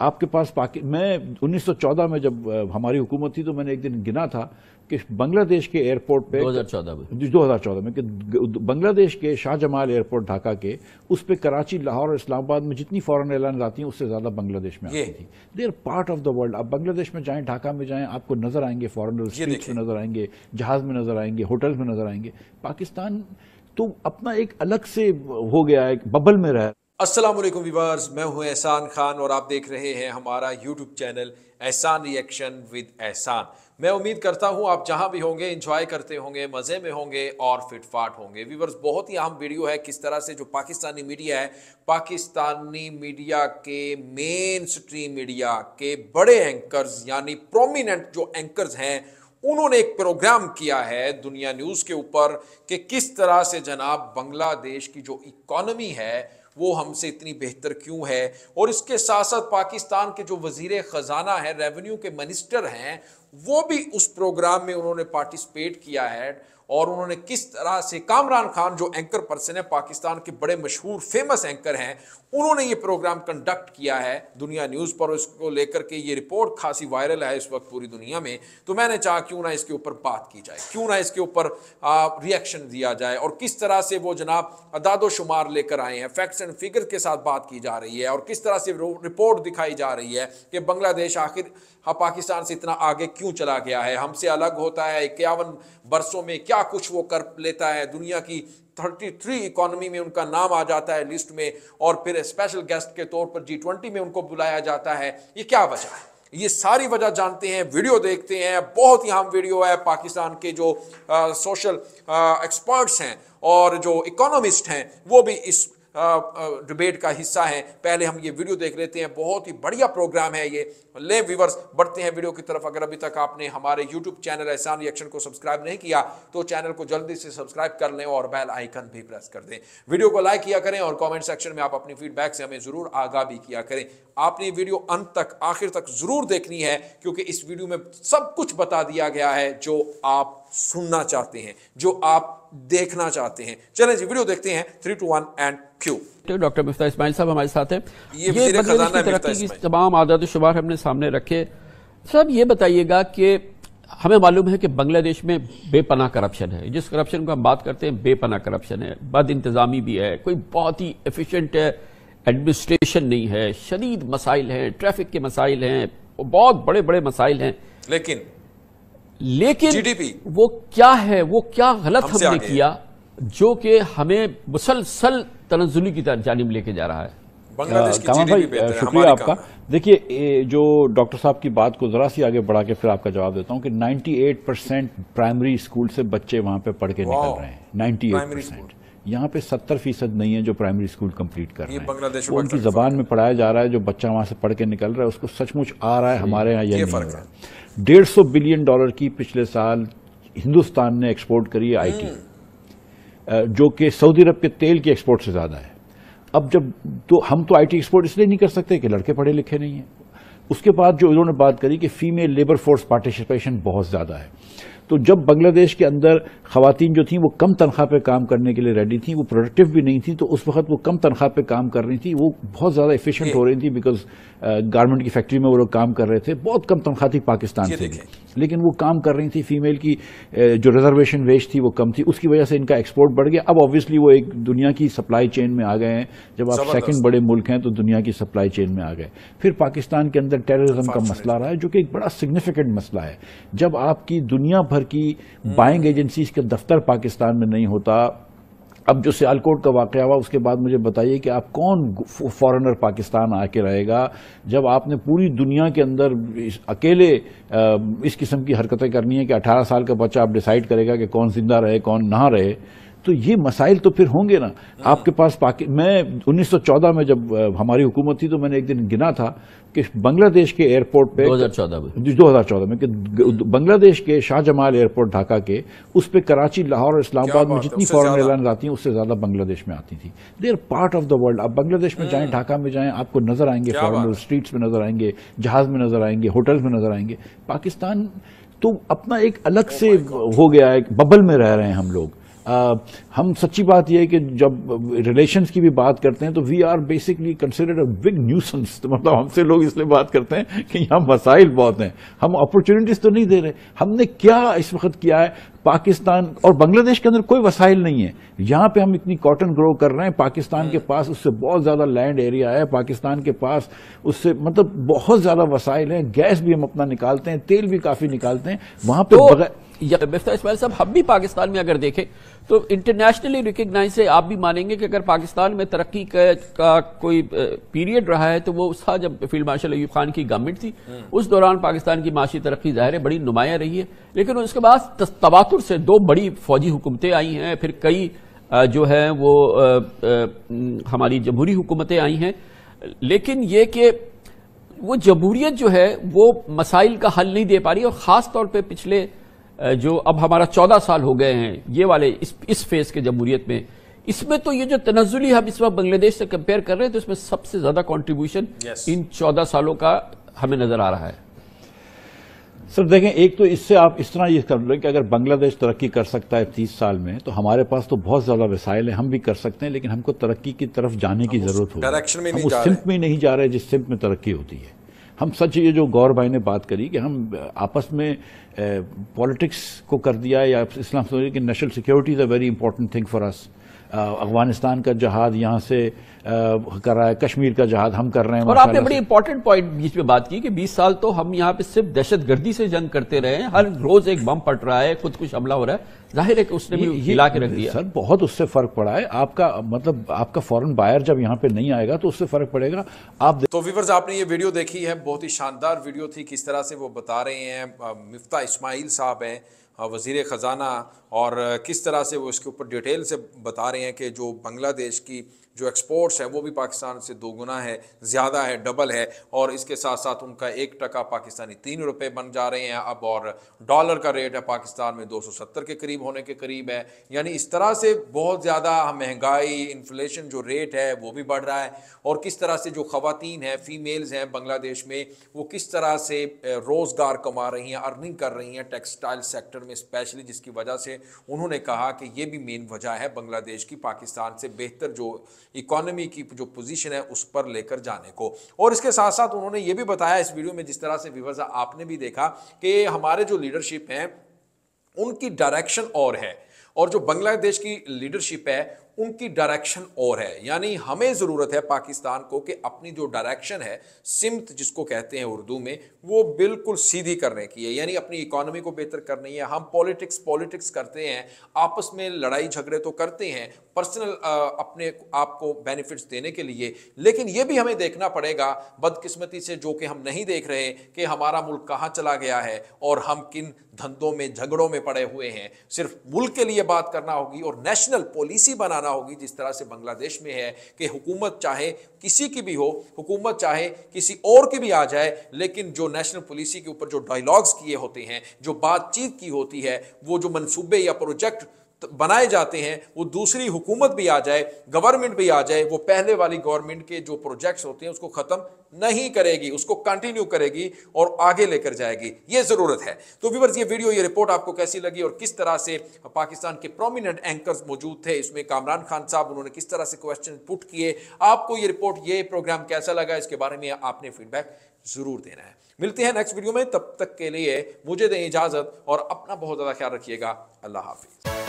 آپ کے پاس میں 1914 میں جب ہماری حکومت تھی تو میں نے ایک دن گنا تھا کہ بنگلہ دیش کے ایئرپورٹ پہ 2014 میں کہ بنگلہ دیش کے شاہ جمال ایئرپورٹ ڈھاکہ کے اس پہ کراچی، لاہور اور اسلام آباد میں جتنی فورن ایئرلائنز آتی ہیں اس سے زیادہ بنگلہ دیش میں آتی تھی. They are part of the world. آپ بنگلہ دیش میں جائیں، ڈھاکہ میں جائیں، آپ کو نظر آئیں گے فورنر، اسٹریٹس میں نظر آئیں گے، جہاز میں نظر آئیں گے، ہوٹلز میں نظر آئیں گے. پاکستان تو اپنا ایک الگ سے ہو گیا ہے، ایک ببل میں رہا. السلام علیکم ویورز، میں ہوں احسان خان اور آپ دیکھ رہے ہیں ہمارا YouTube channel Ehsan reaction with Ehsan. میں امید کرتا ہوں آپ جہاں بھی ہوں گے انجوائے کرتے ہوں گے، مزے میں ہوں گے اور فٹ فاٹ ہوں گے. ویورز، بہت ہی اہم ویڈیو ہے کس طرح سے جو پاکستانی میڈیا ہے، پاکستانی میڈیا کے مین سٹریم میڈیا کے بڑے اینکرز یعنی پرومیننٹ جو اینکرز ہیں، انہوں نے ایک پروگرام کیا ہے دنیا نیوز کے اوپر کہ کس طرح سے جناب بنگلہ دیش کی جو اکانومی ہے وہ ہم سے اتنی بہتر کیوں ہے، اور اس کے ساتھ ساتھ پاکستان کے جو وزیر خزانہ ہے، ریونیو کے منسٹر ہیں، وہ بھی اس پروگرام میں انہوں نے پارٹیسپیٹ کیا ہے. اور انہوں نے کس طرح سے کامران خان جو اینکر پرسن ہے، پاکستان کے بڑے مشہور فیمس اینکر ہیں، انہوں نے یہ پروگرام کنڈکٹ کیا ہے دنیا نیوز پر. اس کو لے کر کے یہ رپورٹ خاصی وائرل ہے اس وقت پوری دنیا میں. تو میں نے چاہا کیوں نہ اس کے اوپر بات کی جائے، کیوں نہ اس کے اوپر ریئیکشن دیا جائے، اور کس طرح سے وہ جناب اعداد و شمار لے کر آئے ہیں، فیکٹس اینڈ فگر کے ساتھ بات کی جا رہی ہے، اور کس طرح سے رپورٹ دکھائی جا رہی ہے کہ بنگلہ دیش آخر پاکستان سے اتنا آگے کیوں چلا گیا ہے، ہم سے الگ ہوتا ہے. 51 برسوں میں کیا کچھ وہ کر لیتا ہے، دنیا کی 33 اکانومی میں ان کا نام آ جاتا ہے لسٹ میں، اور پھر اسپیشل گیسٹ کے طور پر G20 میں ان کو بلایا جاتا ہے. یہ کیا وجہ ہے؟ یہ ساری وجہ جانتے ہیں، ویڈیو دیکھتے ہیں. بہت ہی اہم ویڈیو ہے. پاکستان کے جو سوشل ایکسپرٹس ہیں اور جو اکانومسٹ ہیں وہ بھی اس ڈیبیٹ کا حصہ ہیں. پہلے ہم یہ ویڈیو دیکھ لیتے ہیں. بہت ہی بڑھیا پروگرام ہے یہ. لے ویورز، بڑھتے ہیں ویڈیو کی طرف. اگر ابھی تک آپ نے ہمارے یوٹیوب چینل احسان ریئیکشن کو سبسکرائب نہیں کیا تو چینل کو جلدی سے سبسکرائب کر لیں اور بیل آئیکن بھی پریس کر دیں. ویڈیو کو لائک کیا کریں اور کامنٹ سیکشن میں آپ اپنی فیڈ بیک سے ہمیں ضرور آگاہ بھی کیا کریں. آپ نے ویڈیو انت تک، آخر تک ضرور دیکھنی ہے، کیونکہ اس ویڈیو میں سب کچھ بتا دیا گیا ہے جو آپ سننا چاہتے ہیں، جو آپ دیکھنا چاہتے ہیں. چلیں جی ویڈیو دیکھتے ہیں. 3 2 1 اینڈ کیو. ڈاکٹر مفتاح اسماعیل صاحب ہمارے ساتھ ہیں. یہ وزیر خزانہ ترقی کی تمام اعداد و شمار ہم نے سامنے رکھے. صاحب یہ بتائیے گا کہ ہمیں معلوم ہے کہ بنگلہ دیش میں بے پناہ کرپشن ہے. جس کرپشن کو ہم بات کرتے ہیں بے پناہ کرپشن ہے، بد انتظامی بھی ہے، کوئی بہت ہی ایفیشینٹ ایڈمنسٹریشن نہیں ہے، شدید مسائل ہیں، ٹریفک کے مسائل ہیں، بہت بڑے بڑے مسائل ہیں. لیکن GDP وہ کیا ہے، وہ کیا غلط ہم نے کیا جو کہ ہمیں مسلسل تنزلی کی جانب لے کے جا رہا ہے؟ بنگلہ دیش کی GDP شکریہ آپ کا. دیکھیے جو ڈاکٹر صاحب کی بات کو ذرا سی آگے بڑھا کے پھر آپ کا جواب دیتا ہوں کہ 98% پرائمری اسکول سے بچے وہاں پہ پڑھ کے نکل رہے ہیں. 98%. یہاں پہ 70% نہیں ہے جو پرائمری اسکول کمپلیٹ کر رہے ہیں. وہ ان کی زبان میں پڑھایا جا رہا ہے. جو بچہ وہاں سے پڑھ کے نکل رہا ہے اس کو سچ مچ آ رہا ہے. ہمارے یہاں یہ نہیں ہو رہا ہے. $150 بلین کی پچھلے سال ہندوستان نے ایکسپورٹ کری ہے آئی ٹی، جو کہ سعودی عرب کے تیل کی ایکسپورٹ سے زیادہ ہے. اب جب تو ہم تو آئی ٹی ایکسپورٹ اس لیے نہیں کر سکتے کہ لڑکے پڑھے لکھے نہیں ہیں. اس کے بعد جو انہوں نے بات کری کہ فیمیل لیبر فورس پارٹیسپیشن بہت زیادہ ہے. تو جب بنگلہ دیش کے اندر خواتین جو تھیں وہ کم تنخواہ پہ کام کرنے کے لیے ریڈی تھیں، وہ پروڈکٹیو بھی نہیں تھیں، تو اس وقت وہ کم تنخواہ پہ کام کر رہی تھیں. وہ بہت زیادہ ایفیشینٹ ہو رہی تھیں بیکاز گارمنٹ کی فیکٹری میں وہ لوگ کام کر رہے تھے. بہت کم تنخواہ تھی پاکستان سے بھی، لیکن وہ کام کر رہی تھی. فیمیل کی جو ریزرویشن ویج تھی وہ کم تھی. اس کی وجہ سے ان کا ایکسپورٹ بڑھ گیا. اب آبویسلی وہ ایک دنیا کی سپلائی چین میں آ گئے ہیں. جب آپ سیکنڈ بڑے ملک ہیں تو دنیا کی سپلائی چین میں آ گئے. پھر پاکستان کے اندر ٹیررزم کا مسئلہ رہا ہے جو کہ ایک بڑا سگنیفیکنٹ مسئلہ ہے. جب آپ کی دنیا بھر کی بائنگ ایجنسیز کا دفتر پاکستان میں نہیں ہوتا. اب جو سیالکوٹ کا واقعہ ہوا اس کے بعد مجھے بتائیے کہ آپ کون فورنر پاکستان آ کے رہے گا جب آپ نے پوری دنیا کے اندر اکیلے اس قسم کی حرکتیں کرنی ہے کہ 18 سال کا بچہ آپ ڈیسائیڈ کرے گا کہ کون زندہ رہے کون نہ رہے. تو یہ مسائل تو پھر ہوں گے نا آپ کے پاس. میں 1914 میں جب ہماری حکومت تھی تو میں نے ایک دن گنا تھا کہ بنگلہ دیش کے ایئرپورٹ پہ 2014 میں کہ بنگلہ دیش کے شاہ جمال ایئرپورٹ ڈھاکہ کے اس پہ کراچی، لاہور اور اسلام آباد میں جتنی فورن ایئرلائنز آتی ہیں اس سے زیادہ بنگلہ دیش میں آتی تھی. They are part of the world. آپ بنگلہ دیش میں جائیں، ڈھاکہ میں جائیں، آپ کو نظر آئیں گے فورنر، اسٹریٹس میں نظر آئیں گے، جہاز میں نظر آئیں گے، ہوٹلز میں نظر آئیں گے. پاکستان تو اپنا ایک الگ سے ہو گیا ہے، ایک ببل میں رہ رہے ہیں ہم لوگ. ہم سچی بات یہ ہے کہ جب ریلیشنز کی بھی بات کرتے ہیں تو we are basically considered a big nuisance. مطلب ہم سے لوگ اس لیے بات کرتے ہیں کہ یہاں مسائل بہت ہیں, ہم اپرچونٹیز تو نہیں دے رہے. ہم نے کیا اس وقت کیا ہے پاکستان اور بنگلہ دیش کے اندر کوئی وسائل نہیں ہے. یہاں پہ ہم اتنی کاٹن گرو کر رہے ہیں, پاکستان کے پاس اس سے بہت زیادہ لینڈ ایریا ہے, پاکستان کے پاس اس سے مطلب بہت زیادہ وسائل ہیں, گیس بھی ہم اپنا نکالتے ہیں, تیل بھی کافی نکالتے ہیں وہاں پہ. مفتاح اسماعیل صاحب, ہم بھی پاکستان میں اگر دیکھیں تو انٹرنیشنلی ریکگنائز ہے, آپ بھی مانیں گے کہ اگر پاکستان میں ترقی کا کوئی پیریڈ رہا ہے تو وہ اس کا جب فیلڈ مارشل ایوب خان کی گورنمنٹ تھی, اس دوران پاکستان کی معاشی ترقی ظاہر ہے بڑی نمایاں رہی ہے. لیکن اس کے بعد تواتر سے 2 بڑی فوجی حکومتیں آئی ہیں, پھر کئی جو ہیں وہ ہماری جمہوری حکومتیں آئی ہیں. لیکن یہ کہ وہ جمہوریت جو ہے وہ مسائل کا حل نہیں دے پا رہی, اور خاص طور پہ پچھلے جو اب ہمارا 14 سال ہو گئے ہیں یہ والے اس فیز کے جمہوریت میں, اس میں تو یہ جو تنزلی ہم اس وقت بنگلہ دیش سے کمپیئر کر رہے ہیں تو اس میں سب سے زیادہ کنٹریبیوشن ان 14 سالوں کا ہمیں نظر آ رہا ہے. سر دیکھیں, ایک تو اس سے آپ اس طرح یہ کر لیں کہ اگر بنگلہ دیش ترقی کر سکتا ہے 30 سال میں تو ہمارے پاس تو بہت زیادہ وسائل ہیں, ہم بھی کر سکتے ہیں, لیکن ہم کو ترقی کی طرف جانے کی ضرورت ہوگی. ہم اس سمت میں نہیں جا رہے جس سمت میں ترقی ہوتی ہے. ہم سچ یہ جو گور بھائی نے بات کری کہ ہم آپس میں پالیٹکس کو کر دیا, یا اسلام سمجھے کہ national security is a very important thing for us. Afghanistan کا جہاد یہاں سے کر رہا ہے, کشمیر کا جہاد ہم کر رہے ہیں. اور آپ نے بڑی امپورٹنٹ پوائنٹ بیچ میں بات کی کہ 20 سال تو ہم یہاں پہ صرف دہشت گردی سے جنگ کرتے رہے ہیں, ہر روز ایک بم پھٹ رہا ہے, خود کچھ حملہ ہو رہا ہے, ظاہر ہے کہ اس نے بھی ہلا کے رکھ دیا. سر بہت اس سے فرق پڑا ہے. آپ کا مطلب آپ کا فورن بائر جب یہاں پہ نہیں آئے گا تو اس سے فرق پڑے گا. آپ تو ویورز, آپ نے یہ ویڈیو دیکھی ہے, بہت ہی شاندار ویڈیو تھی, کس طرح سے وہ بتا رہے ہیں. مفتاح اسماعیل صاحب ہیں وزیر خزانہ, اور کس طرح سے وہ اس کے اوپر ڈیٹیل سے بتا رہے ہیں کہ جو بنگلہ دیش کی جو ایکسپورٹس ہے وہ بھی پاکستان سے 2 گنا ہے, زیادہ ہے, ڈبل ہے, اور اس کے ساتھ ساتھ ان کا 1% پاکستانی 3 روپے بن جا رہے ہیں اب, اور ڈالر کا ریٹ ہے پاکستان میں 270 کے قریب ہونے کے قریب ہے. یعنی اس طرح سے بہت زیادہ مہنگائی, انفلیشن جو ریٹ ہے وہ بھی بڑھ رہا ہے, اور کس طرح سے جو خواتین ہیں, فیمیلز ہیں بنگلہ دیش میں, وہ کس طرح سے روزگار کما رہی ہیں, ارننگ کر رہی ہیں ٹیکسٹائل سیکٹر میں اسپیشلی, جس کی وجہ سے انہوں نے کہا کہ یہ بھی مین وجہ ہے بنگلہ دیش کی پاکستان سے بہتر جو اکانومی کی جو پوزیشن ہے اس پر لے کر جانے کو. اور اس کے ساتھ ساتھ انہوں نے یہ بھی بتایا اس ویڈیو میں, جس طرح سے ویورز آپ نے بھی دیکھا, کہ ہمارے جو لیڈرشپ ہیں ان کی ڈائریکشن اور ہے, اور جو بنگلہ دیش کی لیڈرشپ ہے ان کی ڈائریکشن اور ہے. یعنی ہمیں ضرورت ہے پاکستان کو کہ اپنی جو ڈائریکشن ہے, سمت جس کو کہتے ہیں اردو میں, وہ بالکل سیدھی کرنے کی ہے. یعنی اپنی اکانومی کو بہتر کرنی ہے. ہم پولیٹکس کرتے ہیں, آپس میں لڑائی جھگڑے تو کرتے ہیں پرسنل اپنے آپ کو بینیفٹس دینے کے لیے, لیکن یہ بھی ہمیں دیکھنا پڑے گا بدقسمتی سے, جو کہ ہم نہیں دیکھ رہے, کہ ہمارا ملک کہاں چلا گیا ہے اور ہم کن دھندوں میں, جھگڑوں میں پڑے ہوئے ہیں. صرف ملک کے لیے بات کرنا ہوگی اور نیشنل پالیسی بنانا ہوگی, جس طرح سے بنگلہ دیش میں ہے کہ حکومت چاہے کسی کی بھی ہو, حکومت چاہے کسی اور کی بھی آ جائے, لیکن جو نیشنل پالیسی کے اوپر جو ڈائیلاگز کیے ہوتے ہیں, جو بات چیت کی ہوتی ہے, وہ جو منصوبے یا پروجیکٹ بنائے جاتے ہیں, وہ دوسری حکومت بھی آ جائے, گورنمنٹ بھی آ جائے, وہ پہلے والی گورنمنٹ کے جو پروجیکٹس ہوتے ہیں اس کو ختم نہیں کرے گی, اس کو کنٹینیو کرے گی اور آگے لے کر جائے گی. یہ ضرورت ہے. تو ویورز, یہ ویڈیو, یہ رپورٹ آپ کو کیسی لگی, اور کس طرح سے پاکستان کے پرومیننٹ اینکرز موجود تھے اس میں, کامران خان صاحب, انہوں نے کس طرح سے کویسچن پٹ کیے, آپ کو یہ رپورٹ, یہ پروگرام کیسا لگا, اس کے بارے میں آپ نے فیڈ بیک ضرور دینا ہے. ملتے ہیں نیکسٹ ویڈیو میں, تب تک کے لیے مجھے دیں اجازت اور اپنا بہت زیادہ خیال رکھیے گا. اللہ حافظ.